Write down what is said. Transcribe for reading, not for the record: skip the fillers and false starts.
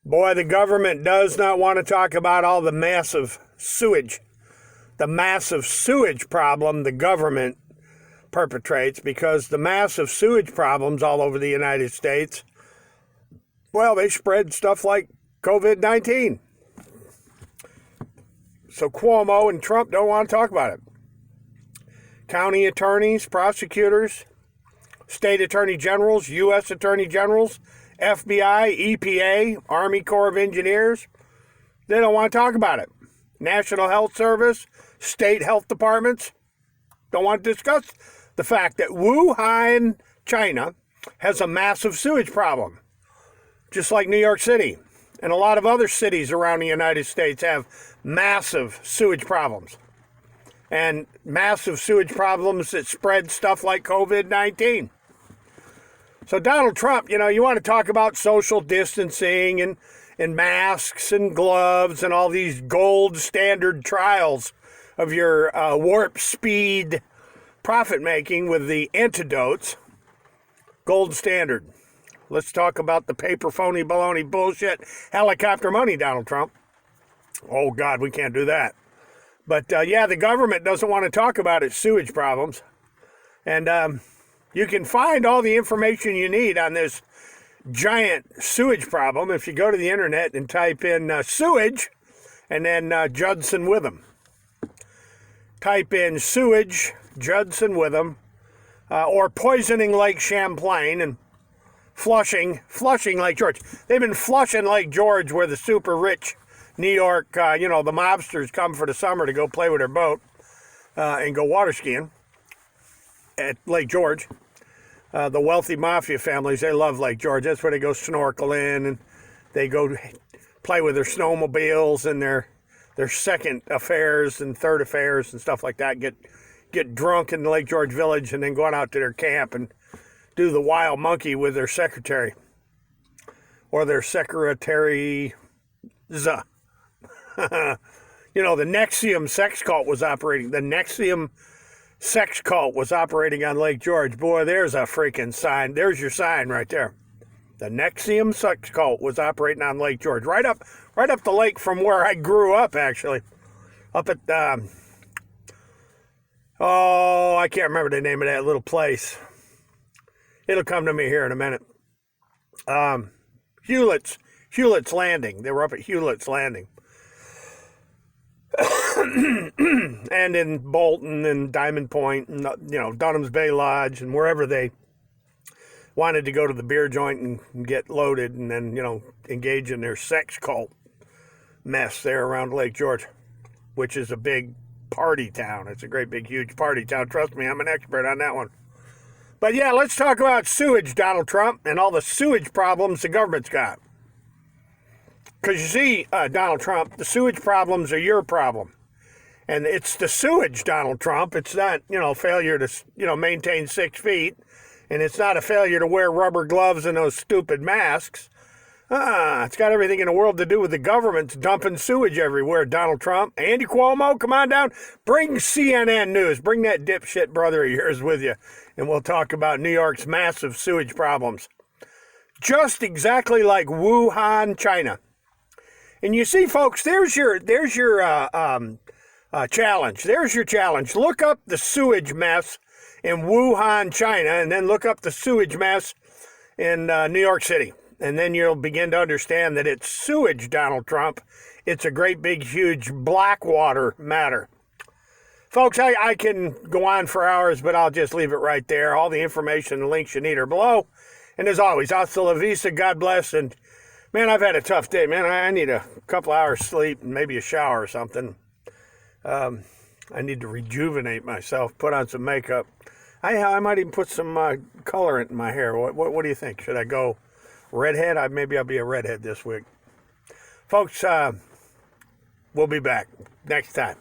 Boy, the government does not want to talk about all the massive sewage problem the government perpetrates, because the massive sewage problems all over the United States, well, they spread stuff like COVID-19. So Cuomo and Trump don't want to talk about it. County attorneys, prosecutors, state attorney generals, U.S. attorney generals, FBI, EPA, Army Corps of Engineers, they don't want to talk about it. National Health Service, state health departments don't want to discuss the fact that Wuhan, China, has a massive sewage problem, just like New York City. And a lot of other cities around the United States have massive sewage problems. And massive sewage problems that spread stuff like COVID-19. So Donald Trump, you want to talk about social distancing and masks and gloves and all these gold standard trials of your warp speed profit making with the antidotes. Gold standard. Let's talk about the paper phony baloney bullshit helicopter money, Donald Trump. Oh God, we can't do that. But yeah, the government doesn't want to talk about its sewage problems. And you can find all the information you need on this giant sewage problem if you go to the internet and type in sewage and then Judson Witham. Type in sewage, Judson Witham, or poisoning Lake Champlain and flushing Lake George. They've been flushing Lake George where the super rich New York, the mobsters come for the summer to go play with their boat and go water skiing at Lake George. The wealthy mafia families, they love Lake George. That's where they go snorkeling and they go play with their snowmobiles and their second affairs and third affairs and stuff like that. Get drunk in the Lake George village and then go out to their camp and do the wild monkey with their secretary or their secretary. The Nexium sex cult was operating. The Nexium sex cult was operating on Lake George. Boy, there's a freaking sign. There's your sign right there. The Nexium sex cult was operating on Lake George, right up the lake from where I grew up, actually. Up at I can't remember the name of that little place. It'll come to me here in a minute. Hewlett's Landing. They were up at Hewlett's Landing. And in Bolton and Diamond Point and, Dunham's Bay Lodge and wherever they wanted to go to the beer joint and get loaded and then, engage in their sex cult mess there around Lake George, which is a big party town. It's a great big huge party town. Trust me, I'm an expert on that one. But yeah, let's talk about sewage, Donald Trump, and all the sewage problems the government's got. Because you see, Donald Trump, the sewage problems are your problem. And it's the sewage, Donald Trump. It's not, failure to, maintain 6 feet. And it's not a failure to wear rubber gloves and those stupid masks. It's got everything in the world to do with the government's dumping sewage everywhere, Donald Trump. Andy Cuomo, come on down. Bring CNN News. Bring that dipshit brother of yours with you. And we'll talk about New York's massive sewage problems. Just exactly like Wuhan, China. And you see, folks, there's your challenge. There's your challenge. Look up the sewage mess in Wuhan, China, and then look up the sewage mess in New York City. And then you'll begin to understand that it's sewage, Donald Trump. It's a great, big, huge blackwater matter. Folks, I can go on for hours, but I'll just leave it right there. All the information and links you need are below. And as always, hasta la vista, God bless. And man, I've had a tough day, man. I need a couple hours sleep and maybe a shower or something. I need to rejuvenate myself, put on some makeup. I might even put some colorant in my hair. What do you think? Should I go redhead? Maybe I'll be a redhead this week. Folks, we'll be back next time.